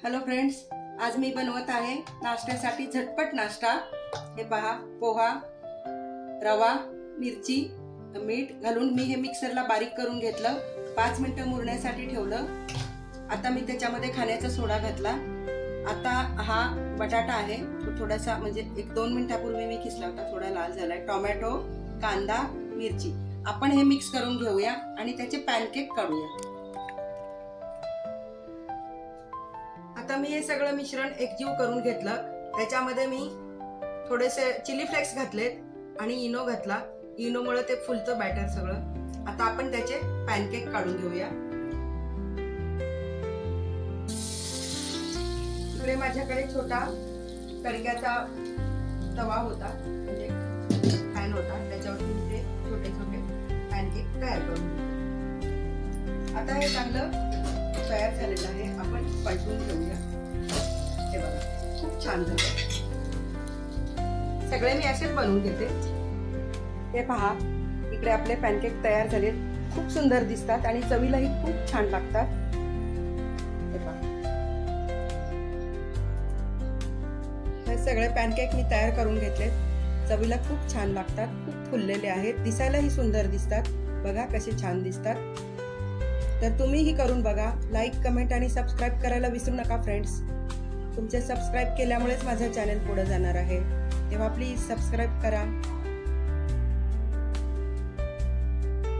Hello friends, आज मी बनवत आहे नाश्त्यासाठी झटपट नाश्ता। हे पहा, पोहा, रवा, मिरची, मीठ घालून मी हे मिक्सरला बारीक करून घेतलं। 5 मिनिटं मुरण्यासाठी ठेवलं। आता मी त्याच्यामध्ये खाण्याचा सोडा घातला। आता हा बटाटा आहे, तो थोडासा म्हणजे 1-2 मिनिटापूर्वी मी किसला होता, थोडा लाल झालाय। टोमॅटो, कांदा, मिरची आपण हे मिक्स करून घेऊया आणि त्याचे पॅनकेक काढूया। आता मी हे सगळं मिश्रण एकजीव करून घेतलं। त्याच्यामध्ये मी थोडेसे चिली फ्लेक्स घातलेत आणि इनो घातला। इनोमुळे ते फुलतं बॅटर सगळं। आता आपण त्याचे पॅनकेक काढून घेऊया। इकडे माझ्याकडे छोटा तडक्याचा तवा होता, म्हणजे पॅन होता, त्याच्यावर मी ते छोटे छोटे पॅनकेक तयार करून घेतले। आता हे चांगलं तयार झालेलं आहे, आपण पलटून घेऊया। हे बघा, खूप छान झालं। सगळे मी असेच बनवून घेते। हे पहा, इकडे आपले पॅनकेक तयार झाले, खूप सुंदर दिसतात आणि चवीलाही खूप छान लागतात। हे पहा, हे सगळे पॅनकेक मी तयार करून घेतले। चवीला खूप छान लागतात, खूप फुललेले आहेत, दिसायलाही सुंदर दिसतात। बघा कसे छान दिसतात। तर तुम्हीही करून बघा। लाईक, कमेंट आणि सबस्क्राईब करायला विसरू नका फ्रेंड्स। तुमचे सबस्क्राईब केल्यामुळेच माझं चॅनल पुढे जाणार आहे, तेव्हा प्लीज सबस्क्राईब करा।